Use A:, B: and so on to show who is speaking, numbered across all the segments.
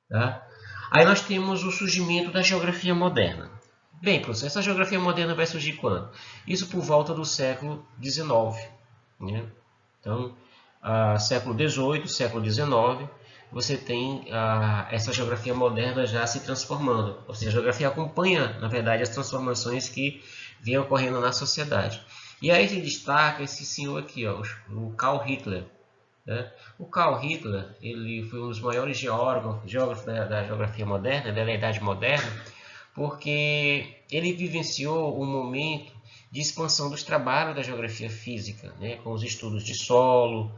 A: Tá? Aí nós temos o surgimento da geografia moderna. Bem, professor, essa geografia moderna vai surgir quando? Isso por volta do século XIX. Né? Então, século XVIII, século XIX, você tem essa geografia moderna já se transformando. Ou seja, a geografia acompanha, na verdade, as transformações que vêm ocorrendo na sociedade. E aí se destaca esse senhor aqui, ó, o Karl Hitler. Né? O Karl Hitler ele foi um dos maiores geógrafos da geografia moderna, da Idade Moderna, porque ele vivenciou um momento de expansão dos trabalhos da geografia física, né? Com os estudos de solo,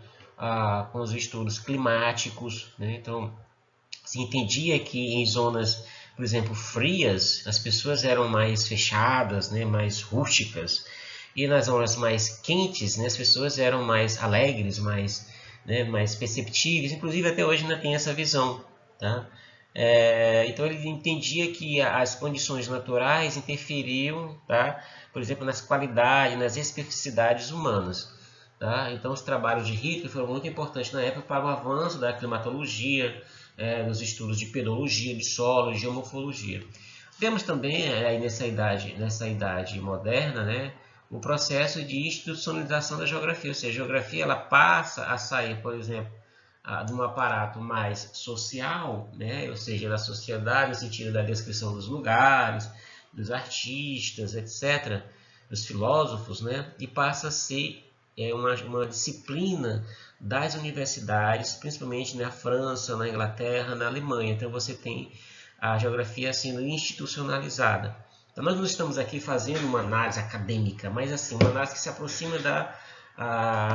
A: com os estudos climáticos. Né? Então, se entendia que em zonas, por exemplo, frias, as pessoas eram mais fechadas, né? Mais rústicas, e nas zonas mais quentes, né? As pessoas eram mais alegres, mais perceptíveis, inclusive até hoje ainda tem essa visão. Tá? Então ele entendia que as condições naturais interferiam, tá? Por exemplo, nas qualidades, nas especificidades humanas. Tá? Então os trabalhos de Hitler foram muito importantes na época para o avanço da climatologia, nos estudos de pedologia, de solo, de geomorfologia. Temos também, aí nessa idade moderna, né, o processo de institucionalização da geografia, ou seja, a geografia ela passa a sair, por exemplo, de um aparato mais social, né, ou seja, da sociedade, no sentido da descrição dos lugares, dos artistas, etc., dos filósofos, né, e passa a ser uma disciplina das universidades, principalmente na França, na Inglaterra, na Alemanha. Então você tem a geografia sendo institucionalizada. Então nós não estamos aqui fazendo uma análise acadêmica, mas assim, uma análise que se aproxima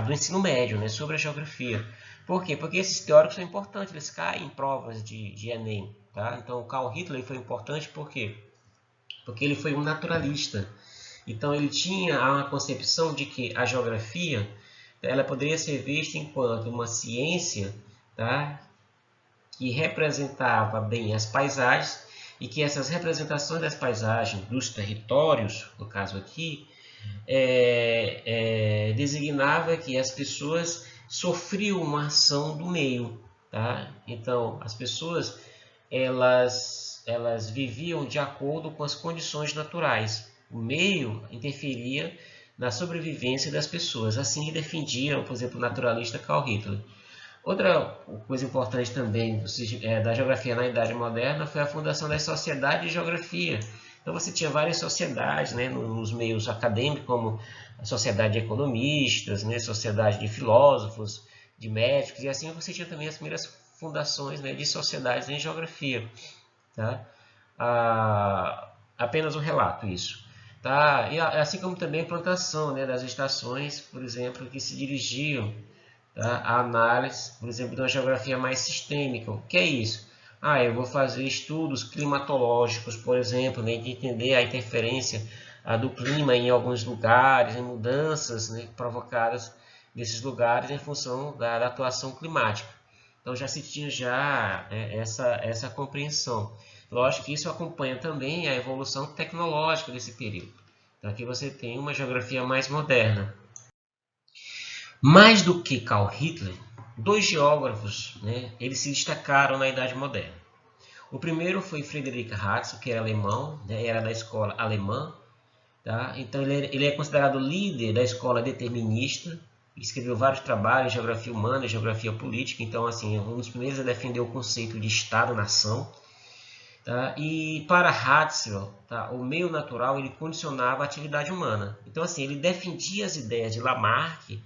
A: do ensino médio, né, sobre a geografia. Por quê? Porque esses teóricos são importantes, eles caem em provas de Enem. Tá? Então o Karl Hitler foi importante por quê? Porque ele foi um naturalista. Então ele tinha uma concepção de que a geografia ela poderia ser vista enquanto uma ciência, tá? Que representava bem as paisagens e que essas representações das paisagens, dos territórios, no caso aqui, designava que as pessoas sofriam uma ação do meio. Tá? Então, as pessoas elas viviam de acordo com as condições naturais. O meio interferia na sobrevivência das pessoas. Assim defendia, por exemplo, o naturalista Karl Hitler. Outra coisa importante também da geografia na Idade Moderna foi a fundação das sociedades de geografia. Então você tinha várias sociedades, né, nos meios acadêmicos, como a sociedade de economistas, né, sociedade de filósofos, de médicos, e assim você tinha também as primeiras fundações, né, de sociedades em geografia. Tá? Apenas um relato isso. Tá? E assim como também a plantação, né, das estações, por exemplo, que se dirigiam, tá, a análise, por exemplo, de uma geografia mais sistêmica. O que é isso? Eu vou fazer estudos climatológicos, por exemplo, né, de entender a interferência do clima em alguns lugares, em mudanças, né, provocadas nesses lugares em função da atuação climática. Então já se tinha essa compreensão. Lógico que isso acompanha também a evolução tecnológica desse período. Então aqui você tem uma geografia mais moderna. Mais do que Karl Hitler, dois geógrafos, né, eles se destacaram na Idade Moderna. O primeiro foi Friedrich Ratzel, que era alemão, né, era da escola alemã. Tá? Então ele é considerado líder da escola determinista, escreveu vários trabalhos, geografia humana, geografia política. Então, assim, um dos primeiros a defender o conceito de Estado-nação. Tá? E para Ratzel, tá, o meio natural ele condicionava a atividade humana. Então, assim, ele defendia as ideias de Lamarck,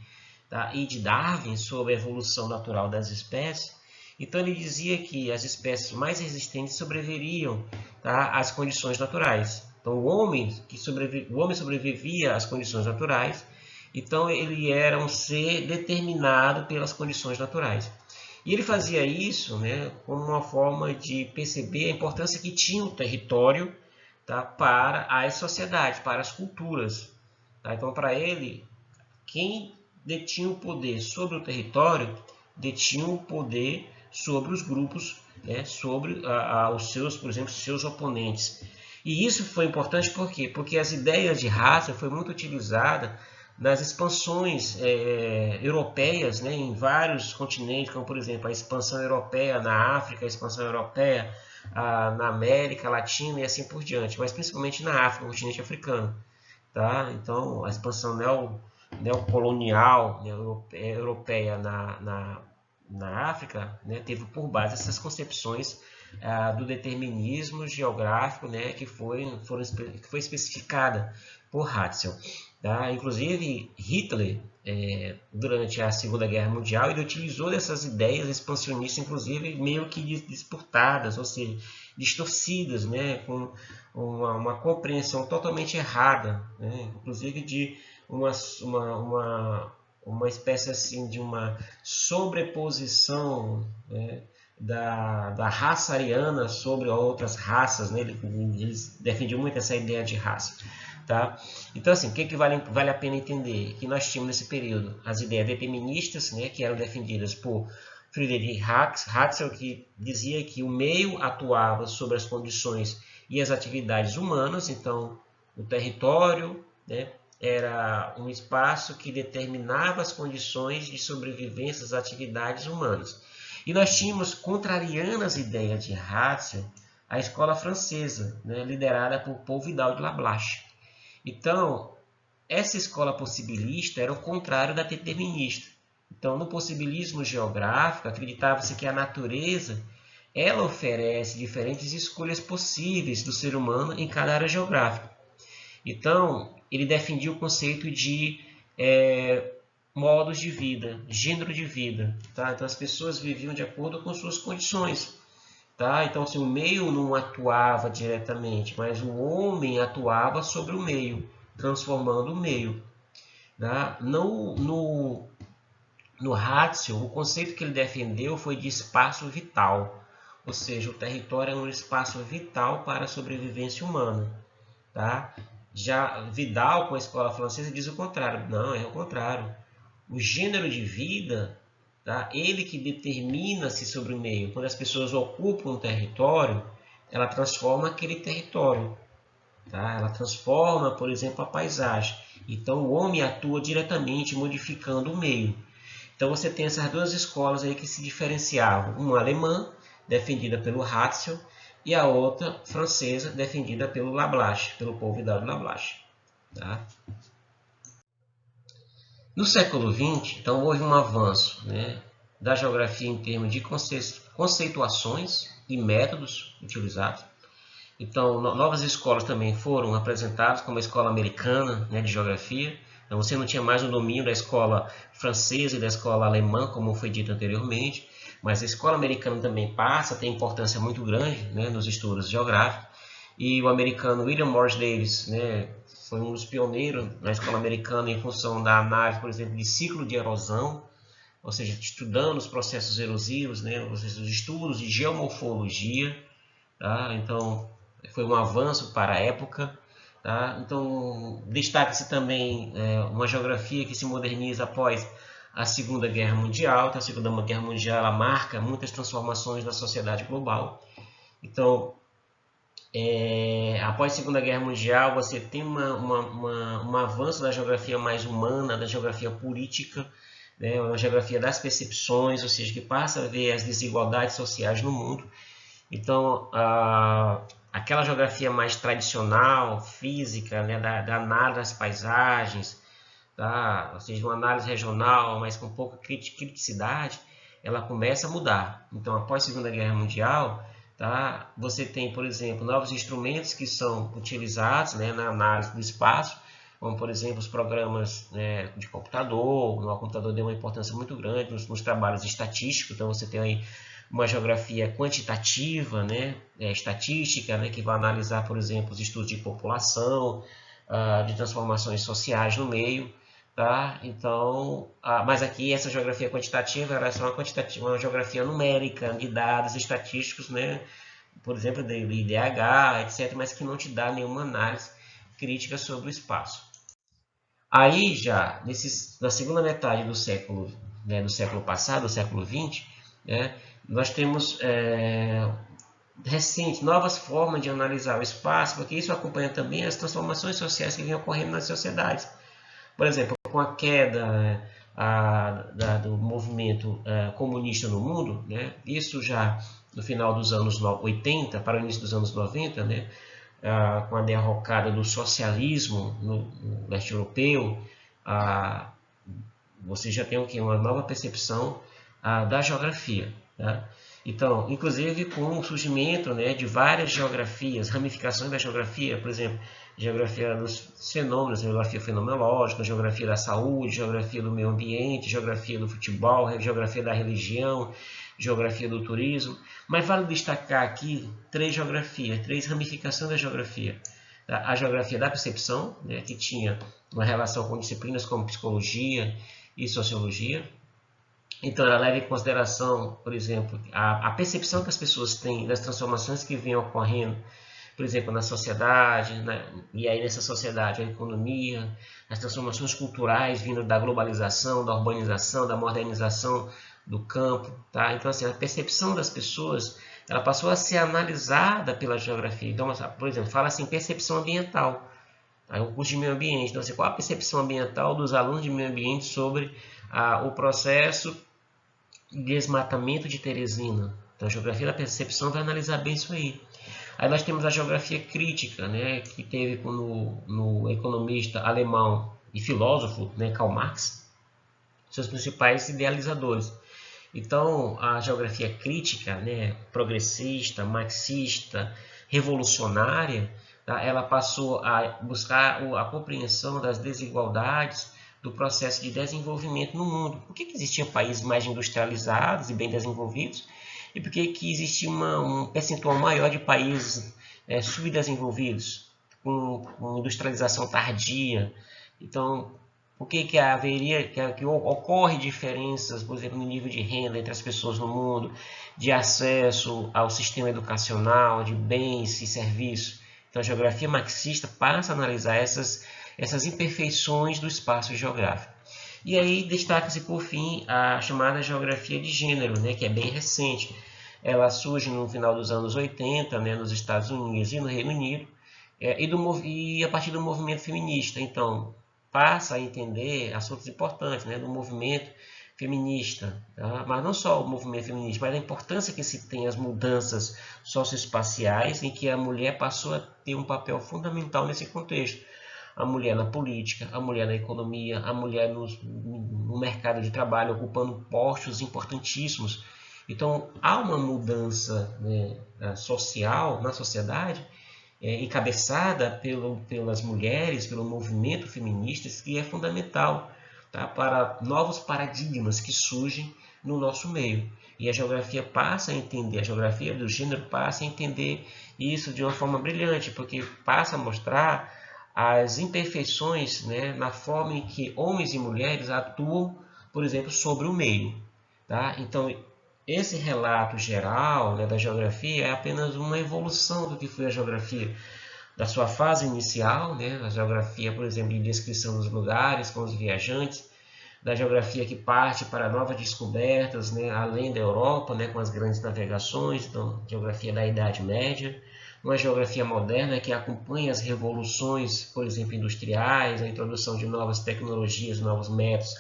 A: tá, e de Darwin sobre a evolução natural das espécies. Então ele dizia que as espécies mais resistentes sobreviveriam, tá, às condições naturais. Então o homem sobrevivia às condições naturais, então ele era um ser determinado pelas condições naturais. E ele fazia isso, né, como uma forma de perceber a importância que tinha o território, tá, para as sociedades, para as culturas. Tá? Então para ele, quem detinha o poder sobre o território detinha o poder sobre os grupos, né, sobre os seus, por exemplo, seus oponentes. E isso foi importante por quê? Porque as ideias de raça foi muito utilizada das expansões europeias, né, em vários continentes, como por exemplo a expansão europeia na África, a expansão europeia na América Latina e assim por diante, mas principalmente na África, no continente africano. Tá? Então, a expansão neocolonial, né, europeia na África, né, teve por base essas concepções do determinismo geográfico, né, que foi especificada por Hatzel. Tá? Inclusive, Hitler, durante a Segunda Guerra Mundial, ele utilizou dessas ideias expansionistas, inclusive meio que disputadas, ou seja, distorcidas, né, com uma compreensão totalmente errada, né, inclusive de uma espécie assim de uma sobreposição, né, da raça ariana sobre outras raças, né? Eles defendiam muito essa ideia de raça. Tá? Então, assim, o que vale a pena entender? Que nós tínhamos nesse período as ideias deterministas, né, que eram defendidas por Friedrich Hatzel, que dizia que o meio atuava sobre as condições e as atividades humanas. Então, o território, né, era um espaço que determinava as condições de sobrevivência das atividades humanas. E nós tínhamos, contrariando as ideias de Hatzel, a escola francesa, né, liderada por Paul Vidal de Lablache. Então, essa escola possibilista era o contrário da determinista. Então, no possibilismo geográfico, acreditava-se que a natureza ela oferece diferentes escolhas possíveis do ser humano em cada área geográfica. Então, ele defendia o conceito de modos de vida, gênero de vida. Tá? Então, as pessoas viviam de acordo com suas condições. Tá? Então, assim, o meio não atuava diretamente, mas o homem atuava sobre o meio, transformando o meio. Tá? No Hatzel, o conceito que ele defendeu foi de espaço vital, ou seja, o território é um espaço vital para a sobrevivência humana. Tá? Já Vidal, com a escola francesa, diz o contrário. Não, é o contrário. O gênero de vida, tá? Ele que determina-se sobre o meio. Quando as pessoas ocupam um território, ela transforma aquele território. Tá? Ela transforma, por exemplo, a paisagem. Então, o homem atua diretamente modificando o meio. Então, você tem essas duas escolas aí que se diferenciavam. Uma alemã, defendida pelo Hatzel, e a outra francesa, defendida pelo Lablache, pelo Paul Vidal de Lablache. Tá? No século XX, então, houve um avanço, né, da geografia em termos de conceituações e métodos utilizados. Então, novas escolas também foram apresentadas, como a escola americana, né, de geografia. Então, você não tinha mais o domínio da escola francesa e da escola alemã, como foi dito anteriormente, mas a escola americana também passa a ter importância muito grande, né, nos estudos geográficos. E o americano William Morris Davis, né, foi um dos pioneiros na escola americana em função da análise, por exemplo, de ciclo de erosão, ou seja, estudando os processos erosivos, né, os estudos de geomorfologia. Tá? Então, foi um avanço para a época. Tá? Então, destaca-se também uma geografia que se moderniza após a Segunda Guerra Mundial. Então, a Segunda Guerra Mundial ela marca muitas transformações na sociedade global. Então, após a Segunda Guerra Mundial, você tem um avanço da geografia mais humana, da geografia política, né? Uma geografia das percepções, ou seja, que passa a ver as desigualdades sociais no mundo. Então, aquela geografia mais tradicional, física, né, da análise das paisagens, tá? Ou seja, uma análise regional, mas com pouca criticidade, ela começa a mudar. Então, após a Segunda Guerra Mundial, tá? Você tem, por exemplo, novos instrumentos que são utilizados, né, na análise do espaço, como, por exemplo, os programas, né, de computador. O computador deu uma importância muito grande nos trabalhos estatísticos. Então, você tem aí uma geografia quantitativa, né, estatística, né, que vai analisar, por exemplo, os estudos de população, de transformações sociais no meio. Tá? Então, mas aqui essa geografia quantitativa ela é só uma geografia numérica de dados estatísticos, né? Por exemplo, do IDH, etc., mas que não te dá nenhuma análise crítica sobre o espaço. Aí já, na segunda metade do século, né, do século passado, do século XX, né, nós temos recentes, novas formas de analisar o espaço, porque isso acompanha também as transformações sociais que vêm ocorrendo nas sociedades. Por exemplo, com a queda do movimento comunista no mundo, né, isso já no final dos anos 80 para o início dos anos 90, né, com a derrocada do socialismo no leste europeu, você já tem uma nova percepção da geografia. Tá? Então, inclusive com o surgimento, né, de várias geografias, ramificações da geografia, por exemplo, geografia dos fenômenos, geografia fenomenológica, geografia da saúde, geografia do meio ambiente, geografia do futebol, geografia da religião, geografia do turismo. Mas vale destacar aqui três geografias, três ramificações da geografia. A geografia da percepção, né, que tinha uma relação com disciplinas como psicologia e sociologia. Então, ela leva em consideração, por exemplo, a percepção que as pessoas têm das transformações que vêm ocorrendo, por exemplo, na sociedade, e aí nessa sociedade a economia, as transformações culturais vindo da globalização, da urbanização, da modernização do campo. Tá? Então, assim, a percepção das pessoas ela passou a ser analisada pela geografia. Então, por exemplo, fala assim, percepção ambiental. Tá? O curso de meio ambiente. Então, assim, qual a percepção ambiental dos alunos de meio ambiente sobre o processo de desmatamento de Teresina? Então, a geografia da percepção vai analisar bem isso aí. Aí nós temos a geografia crítica, né, que teve no economista alemão e filósofo, né, Karl Marx, seus principais idealizadores. Então, a geografia crítica, né, progressista, marxista, revolucionária, tá, ela passou a buscar a compreensão das desigualdades do processo de desenvolvimento no mundo. Por que existiam países mais industrializados e bem desenvolvidos? E por que existia um percentual maior de países subdesenvolvidos, com industrialização tardia? Então, por que haveria, que ocorre diferenças, por exemplo, no nível de renda entre as pessoas no mundo, de acesso ao sistema educacional, de bens e serviços? Então, a geografia marxista passa a analisar essas imperfeições do espaço geográfico. E aí destaca-se, por fim, a chamada geografia de gênero, né, que é bem recente. Ela surge no final dos anos 80, né, nos Estados Unidos e no Reino Unido, e a partir do movimento feminista. Então, passa a entender assuntos importantes, né, do movimento feminista, tá? Mas não só o movimento feminista, mas a importância que se tem as mudanças socioespaciais em que a mulher passou a ter um papel fundamental nesse contexto. A mulher na política, a mulher na economia, a mulher no mercado de trabalho, ocupando postos importantíssimos. Então, há uma mudança, né, social na sociedade, encabeçada pelas mulheres, pelo movimento feminista, que é fundamental, tá, para novos paradigmas que surgem no nosso meio. E a geografia passa a entender, a geografia do gênero passa a entender isso de uma forma brilhante, porque passa a mostrar as imperfeições, né, na forma em que homens e mulheres atuam, por exemplo, sobre o meio. Tá? Então, esse relato geral, né, da geografia é apenas uma evolução do que foi a geografia da sua fase inicial, né, a geografia, por exemplo, de descrição dos lugares com os viajantes, da geografia que parte para novas descobertas, né, além da Europa, né, com as grandes navegações, então, geografia da Idade Média, uma geografia moderna que acompanha as revoluções, por exemplo, industriais, a introdução de novas tecnologias, novos métodos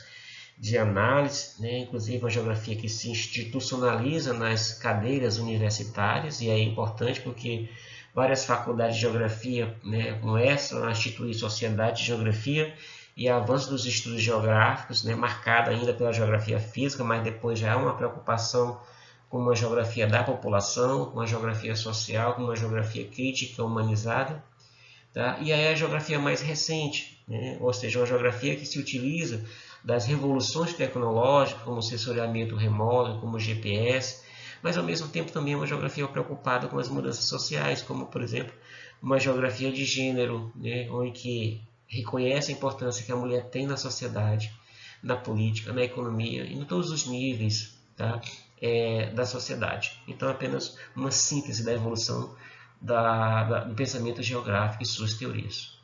A: de análise, né? Inclusive uma geografia que se institucionaliza nas cadeiras universitárias, e é importante porque várias faculdades de geografia, né, começam a instituir sociedade de geografia e avanço dos estudos geográficos, né, marcado ainda pela geografia física, mas depois já há uma preocupação com uma geografia da população, com uma geografia social, com uma geografia crítica, humanizada. Tá? E aí a geografia mais recente, né? Ou seja, uma geografia que se utiliza das revoluções tecnológicas, como o sensoriamento remoto, como o GPS, mas ao mesmo tempo também uma geografia preocupada com as mudanças sociais, como, por exemplo, uma geografia de gênero, né? Onde que reconhece a importância que a mulher tem na sociedade, na política, na economia e em todos os níveis, tá? Da sociedade. Então, apenas uma síntese da evolução do pensamento geográfico e suas teorias.